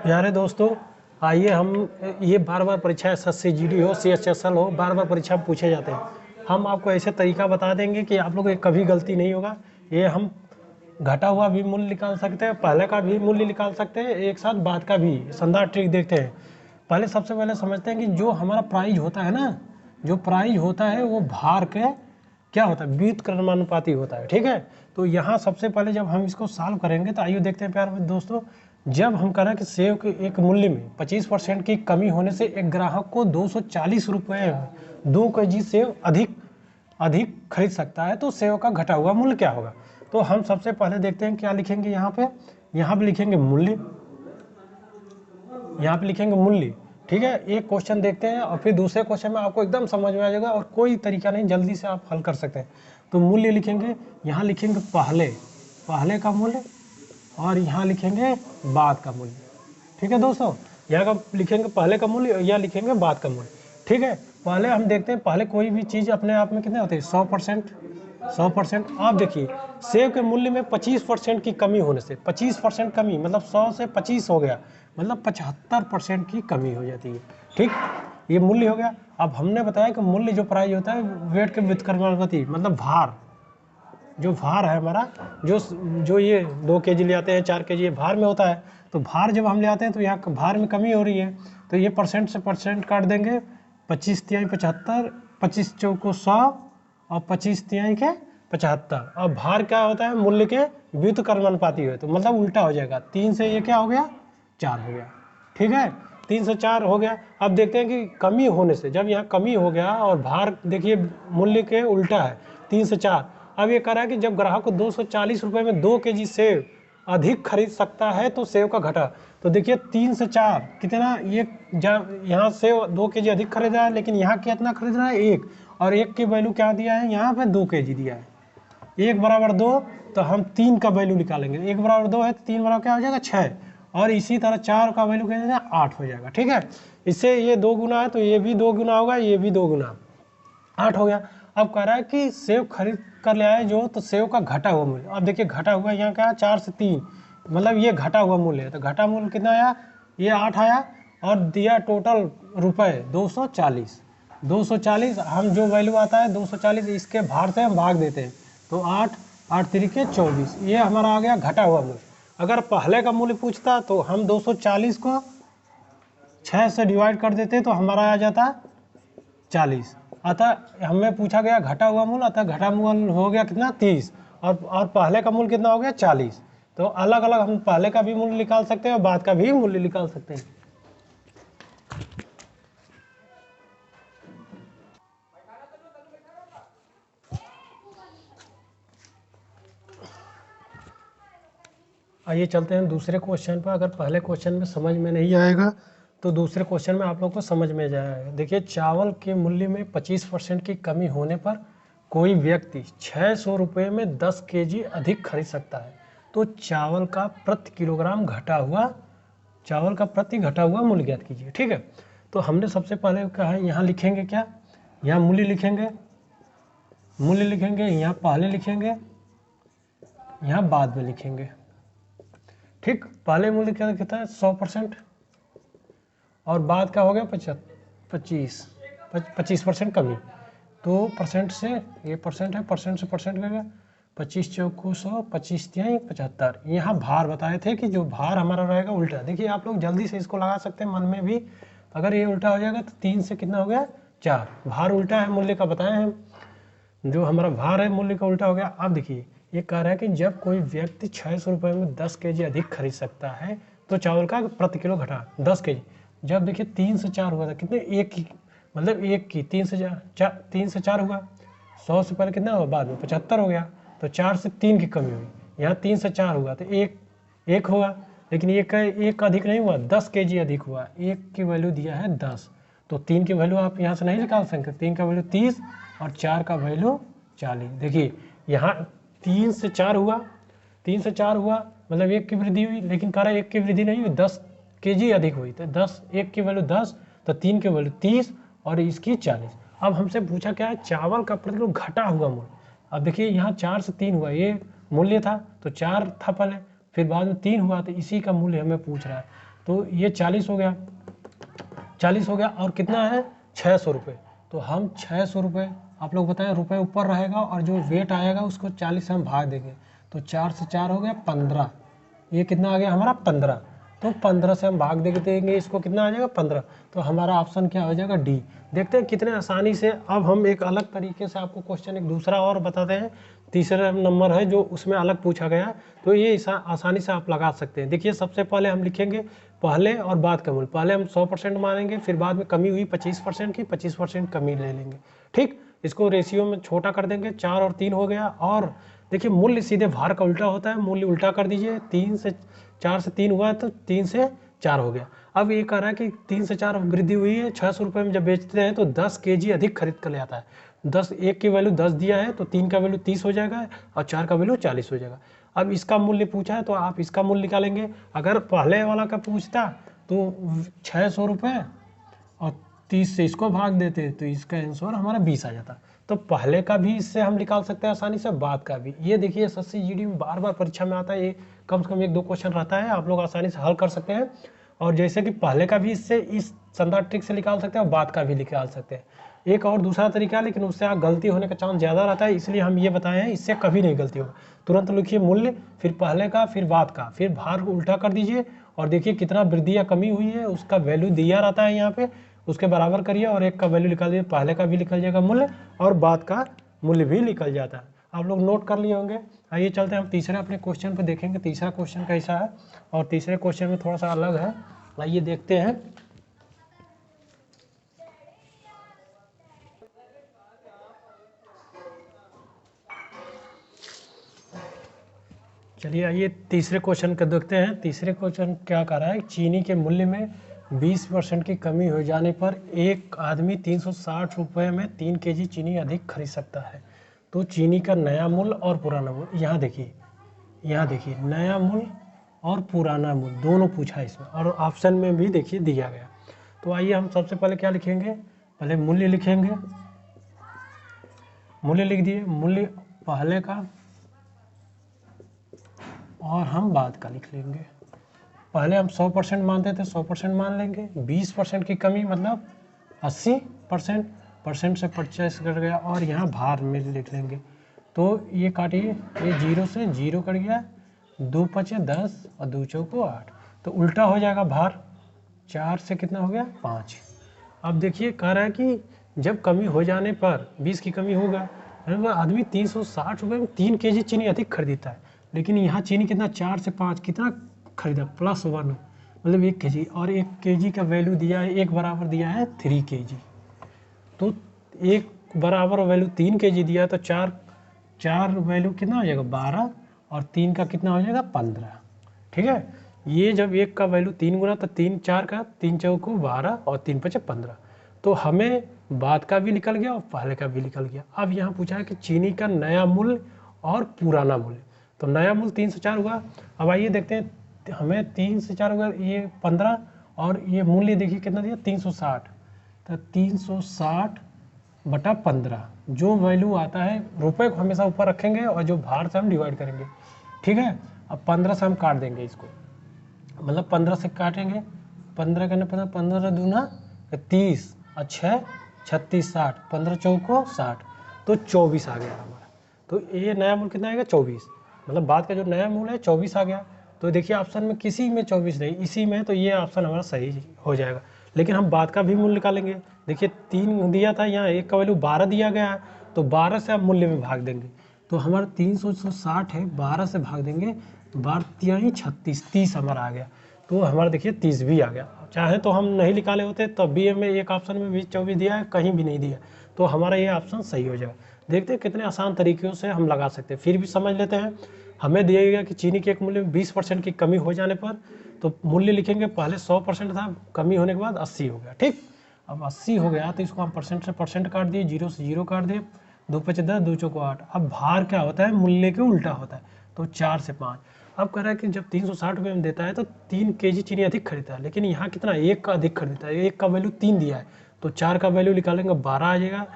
प्यारे दोस्तों, आइए हम ये बार बार परीक्षा एसएससी जीडी हो सीएचएसएल हो, बार बार परीक्षा पूछे जाते हैं। हम आपको ऐसे तरीका बता देंगे कि आप लोग को कभी गलती नहीं होगा। ये हम घटा हुआ भी मूल्य निकाल सकते हैं, पहले का भी मूल्य निकाल सकते हैं, एक साथ बाद का भी। शानदार ट्रिक देखते हैं। पहले सबसे पहले समझते हैं कि जो हमारा प्राइज होता है ना, जो प्राइज होता है वो भार के क्या होता है, व्युत्क्रमानुपाती होता है। ठीक है, तो यहाँ सबसे पहले जब हम इसको सॉल्व करेंगे तो आइए देखते हैं प्यारे दोस्तों। जब हम करें कि सेव के एक मूल्य में 25% की कमी होने से एक ग्राहक को 240 रुपये 2 kg सेव अधिक खरीद सकता है, तो सेव का घटा हुआ मूल्य क्या होगा। तो हम सबसे पहले देखते हैं क्या लिखेंगे। यहाँ पे लिखेंगे मूल्य, यहाँ पे लिखेंगे मूल्य। ठीक है, एक क्वेश्चन देखते हैं और फिर दूसरे क्वेश्चन में आपको एकदम समझ में आ जाएगा और कोई तरीका नहीं, जल्दी से आप हल कर सकते हैं। तो मूल्य लिखेंगे, यहाँ लिखेंगे पहले का मूल्य और यहाँ लिखेंगे बाद का मूल्य। ठीक है दोस्तों, यहाँ का लिखेंगे पहले का मूल्य, यहाँ लिखेंगे बाद का मूल्य। ठीक है, पहले हम देखते हैं, पहले कोई भी चीज़ अपने आप में कितने होते हैं, 100%। आप देखिए सेव के मूल्य में 25% की कमी होने से, 25% कमी मतलब 100 से 25 हो गया, मतलब 75% की कमी हो जाती है। ठीक, ये मूल्य हो गया। अब हमने बताया कि मूल्य जो प्राइस होता है वेट के व्युत्क्रमानुपाती, मतलब भार, जो भार है हमारा, जो ये 2 kg ले आते हैं, 4 kg, ये भार में होता है। तो भार जब हम ले आते हैं तो यहाँ भार में कमी हो रही है, तो ये परसेंट से परसेंट काट देंगे। 25 तिहाई 75, 25 चौको 100 और 25 तिहाई के 75। और भार क्या होता है, मूल्य के व्युत्क्रमानुपाती है, तो मतलब उल्टा हो जाएगा। 3 से ये क्या हो गया, 4 हो गया। ठीक है, 3 से 4 हो गया। अब देखते हैं कि कमी होने से, जब यहाँ कमी हो गया और भार देखिए मूल्य के उल्टा है, 3 से 4। अब ये कह रहा है कि जब ग्राहक को 240 रुपये में 2 kg सेव अधिक खरीद सकता है तो सेव का घटा। तो देखिए 3 से 4 कितना, ये यहाँ सेव 2 kg अधिक खरीद रहा है, लेकिन यहाँ कितना खरीद रहा है, 1, और 1 की वैल्यू क्या दिया है, यहाँ पे 2 kg दिया है। 1 बराबर 2, तो हम 3 का वैल्यू निकालेंगे। 1 बराबर 2 है तो 3 बराबर क्या हो जाएगा, 6, और इसी तरह 4 का वैल्यू क्या हो जाएगा, 8 हो जाएगा। ठीक है, इससे ये 2 गुना है तो ये भी 2 गुना होगा, ये भी 2 गुना, 8 हो गया। अब कह रहा है कि सेव खरीद कर ले आए जो, तो सेव का घटा हुआ मूल्य। अब देखिए घटा हुआ यहाँ क्या है, 4 से 3, मतलब ये घटा हुआ मूल्य है। तो घटा मूल्य कितना आया, ये 8 आया, और दिया टोटल रुपए 240। हम जो वैल्यू आता है 240, इसके भार से हम भाग देते हैं, तो 8 तिरिके 24, ये हमारा आ गया घटा हुआ मूल्य। अगर पहले का मूल्य पूछता तो हम 240 को 6 से डिवाइड कर देते तो हमारा आ जाता 40। अतः हमें पूछा गया घटा हुआ मूल्य, अतः घटा मूल्य हो गया कितना, 30, और पहले का मूल्य कितना हो गया, 40। तो अलग अलग हम पहले का भी मूल्य निकाल सकते हैं और बाद का भी मूल्य निकाल सकते हैं। आइए चलते हैं दूसरे क्वेश्चन पर। अगर पहले क्वेश्चन में समझ में नहीं आएगा तो दूसरे क्वेश्चन में आप लोग को समझ में जाएगा। देखिए चावल के मूल्य में 25% की कमी होने पर कोई व्यक्ति 600 रुपये में 10 kg अधिक खरीद सकता है, तो चावल का प्रति किलोग्राम घटा हुआ मूल्य ज्ञात कीजिए। ठीक है, तो हमने सबसे पहले कहा है, यहाँ लिखेंगे क्या, यहाँ मूल्य लिखेंगे, यहाँ पहले लिखेंगे, यहाँ बाद में लिखेंगे। ठीक, पहले मूल्य क्या कितना है, 100%, और बाद का हो गया 25% कमी। तो परसेंट से ये परसेंट है, परसेंट से परसेंट गया, 25 चौको 100, 25 तिहाई 75। यहाँ भार बताए थे कि जो भार हमारा रहेगा उल्टा। देखिए आप लोग जल्दी से इसको लगा सकते हैं मन में भी। अगर ये उल्टा हो जाएगा तो 3 से कितना हो गया, 4, भार उल्टा है मूल्य का बताए हैं, जो हमारा भार है मूल्य का उल्टा हो गया। अब देखिए ये कह रहा है कि जब कोई व्यक्ति 600 रुपये में 10 kg अधिक खरीद सकता है तो चावल का प्रति किलो घटा 10 kg। जब देखिए 3 से 4 हुआ था, कितने, एक की, मतलब एक की 3 से 4 हुआ, 100 से पहले कितना हुआ, बाद में 75 हो गया, तो 4 से 3 की कमी हुई। यहाँ 3 से 4 हुआ तो एक होगा, लेकिन एक अधिक नहीं हुआ, 10 kg अधिक हुआ। एक की वैल्यू दिया है 10, तो 3 की वैल्यू आप यहाँ से नहीं निकाल सकते। 3 का वैल्यू 30 और 4 का वैल्यू 40। देखिए यहाँ 3 से 4 हुआ, मतलब 1 की वृद्धि हुई, लेकिन कह रहा है 1 की वृद्धि नहीं हुई, 10 kg अधिक हुई। तो 10, 1 की वैल्यू 10, तो 3 की वैल्यू 30 और इसकी 40। अब हमसे पूछा क्या है, चावल का प्रति किलो घटा हुआ मूल्य। अब देखिए यहाँ 4 से 3 हुआ, ये मूल्य था तो 4 था पहले, फिर बाद में 3 हुआ, तो इसी का मूल्य हमें पूछ रहा है। तो ये 40 हो गया, 40 हो गया, और कितना है 600 रुपये। तो हम 600 रुपये, आप लोग बताएं, रुपये ऊपर रहेगा और जो वेट आएगा उसको 40 से हम भाग देंगे, तो 4 से 4 हो गया 15, ये कितना आ गया हमारा 15। तो 15 से हम भाग देंगे, इसको कितना आ जाएगा 15। तो हमारा ऑप्शन क्या हो जाएगा डी। देखते हैं कितने आसानी से। अब हम एक अलग तरीके से आपको क्वेश्चन एक दूसरा और बताते हैं, तीसरा नंबर है जो उसमें अलग पूछा गया है, तो ये आसानी से आप लगा सकते हैं। देखिए सबसे पहले हम लिखेंगे पहले और बाद का मूल्य। पहले हम 100% मानेंगे, फिर बाद में कमी हुई 25% की, 25% कमी ले लेंगे। ठीक, इसको रेशियो में छोटा कर देंगे, 4 और 3 हो गया। और देखिए मूल्य सीधे भार का उल्टा होता है, मूल्य उल्टा कर दीजिए, 4 से 3 हुआ तो 3 से 4 हो गया। अब ये कह रहा है कि 3 से 4 वृद्धि हुई है, 600 रुपये में जब बेचते हैं तो 10 kg अधिक खरीद कर ले आता है। 10, एक की वैल्यू 10 दिया है तो 3 का वैल्यू 30 हो जाएगा और 4 का वैल्यू 40 हो जाएगा। अब इसका मूल्य पूछा है तो आप इसका मूल्य निकालेंगे। अगर पहले वाला का पूछता तो 600 रुपये और 30 से इसको भाग देते तो इसका आंसर हमारा 20 आ जाता। तो पहले का भी इससे हम निकाल सकते हैं आसानी से, बाद का भी। ये देखिए एसएससी जीडी में बार बार परीक्षा में आता है, ये कम से कम 1-2 क्वेश्चन रहता है, आप लोग आसानी से हल कर सकते हैं। और जैसे कि पहले का भी इससे इस शानदार ट्रिक से निकाल सकते हैं और बाद का भी निकाल सकते हैं। एक और दूसरा तरीका है, लेकिन उससे गलती होने का चांस ज़्यादा रहता है, इसलिए हम ये बताए हैं, इससे कभी नहीं गलती होगा। तुरंत लिखिए मूल्य, फिर पहले का, फिर बाद का, फिर भार को उल्टा कर दीजिए और देखिए कितना वृद्धि या कमी हुई है, उसका वैल्यू दिया रहता है यहाँ पे, उसके बराबर करिए और एक का वैल्यू निकाल दीजिए, पहले का भी निकल जाएगा मूल्य और बाद का मूल्य भी निकल जाता है। आप लोग नोट कर लिए होंगे। आइए चलते हैं हम तीसरे अपने क्वेश्चन पर देखेंगे, तीसरा क्वेश्चन कैसा है, और तीसरे क्वेश्चन में थोड़ा सा अलग है। आइए देखते हैं। चलिए आइए तीसरे क्वेश्चन का देखते हैं। तीसरे क्वेश्चन क्या कह रहा है, चीनी के मूल्य में 20% की कमी हो जाने पर एक आदमी 360 रुपये में 3 kg चीनी अधिक खरीद सकता है। तो चीनी का नया मूल्य और पुराना मूल्य, यहाँ देखिए नया मूल्य और पुराना मूल्य दोनों पूछा है इसमें, और ऑप्शन में भी देखिए दिया गया। तो आइए हम सबसे पहले क्या लिखेंगे, पहले मूल्य लिखेंगे। मूल्य लिख दिए, मूल्य पहले का और हम बाद का लिख लेंगे। पहले हम 100% मानते थे, 100% मान लेंगे। 20% की कमी मतलब 80%, परसेंट से 50 कट गया, और यहाँ भार में लिख लेंगे। तो ये काटिए, ये 0 से 0 कट गया, 2 5 10 और 2 4 8, तो उल्टा हो जाएगा भार। 4 से कितना हो गया 5। अब देखिए कह रहा है कि जब कमी हो जाने पर 20 की कमी होगा, आदमी 360 रुपये में 3 kg चीनी अधिक खरीदता है, लेकिन यहाँ चीनी कितना 4 से 5 कितना खरीदा, +1, मतलब 1 kg, और 1 kg का वैल्यू दिया है, एक बराबर दिया है 3 kg। तो एक बराबर वैल्यू 3 kg दिया, तो 4 वैल्यू कितना हो जाएगा 12, और 3 का कितना हो जाएगा 15। ठीक है, ये जब एक का वैल्यू 3 गुना, तो 3 4 का 3 चौको 12 और 3 5 15। तो हमें बाद का भी निकल गया और पहले का भी निकल गया। अब यहाँ पूछा है कि चीनी का नया मूल्य और पुराना मूल्य। तो नया मूल्य 3 से 4 हुआ। अब आइए देखते हैं, हमें 3 से 4 होगा, ये 15, और ये मूल्य देखिए कितना दिया 360। तो 360 बटा 15, जो वैल्यू आता है, रुपए को हमेशा ऊपर रखेंगे और जो भार से हम डिवाइड करेंगे। ठीक है, अब 15 से हम काट देंगे इसको, मतलब 15 से काटेंगे, 15 करने 15 दूना 30 और 6 36 60, 15 चौको 60, तो 24 आ गया हमारा। तो ये नया मूल्य कितना आएगा 24, मतलब बाद का जो नया मूल्य है 24 आ गया। तो देखिए ऑप्शन में किसी में 24 नहीं, इसी में, तो ये ऑप्शन हमारा सही हो जाएगा। लेकिन हम बाद का भी मूल्य निकालेंगे। देखिए 3 दिया था, यहाँ एक का वैल्यू 12 दिया गया है, तो 12 से आप मूल्य में भाग देंगे, तो हमारा 360 है, 12 से भाग देंगे, 12 36, 30 हमारा आ गया। तो हमारा देखिए 30 भी आ गया। चाहे तो हम नहीं निकाले होते तब भी हमें एक ऑप्शन में 24 दिया है, कहीं भी नहीं दिया, तो हमारा ये ऑप्शन सही हो जाएगा। देखते हैं कितने आसान तरीक़ों से हम लगा सकते हैं। फिर भी समझ लेते हैं। हमें दिया गया कि चीनी के एक मूल्य में 20% की कमी हो जाने पर, तो मूल्य लिखेंगे, पहले 100% था, कमी होने के बाद 80 हो गया। ठीक, अब 80 हो गया तो इसको हम परसेंट से परसेंट काट दिए, 0 से 0 काट दिए, 2 5 10, 2 चौको 8। अब भार क्या होता है, मूल्य के उल्टा होता है, तो 4 से 5। अब कह रहा है कि जब 360 रुपये में देता है तो 3 kg चीनी अधिक खरीदता है, लेकिन यहाँ कितना, 1 का अधिक खरीदता है। 1 का वैल्यू 3 दिया है, तो 4 का वैल्यू निकालेंगे 12 आ जाएगा,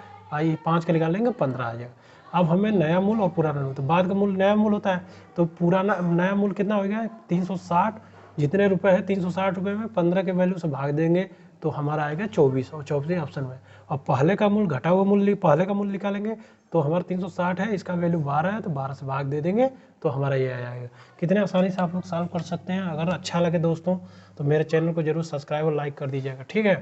5 का निकालेंगे 15 आ जाएगा। अब हमें नया मूल और पुराना मूल, तो बाद का मूल नया मूल होता है, तो पुराना नया मूल कितना हो गया 360, जितने रुपए है 360 रुपये में 15 के वैल्यू से भाग देंगे तो हमारा आएगा 24, और 24 ऑप्शन में। और पहले का मूल घटा हुआ मूल्य, पहले का मूल्य निकालेंगे तो हमारा 360 है, इसका वैल्यू 12 है, तो 12 से भाग दे देंगे तो हमारा ये आ जाएगा। कितने आसानी से आप लोग सॉल्व कर सकते हैं। अगर अच्छा लगे दोस्तों तो मेरे चैनल को जरूर सब्सक्राइब और लाइक कर दीजिएगा, ठीक है।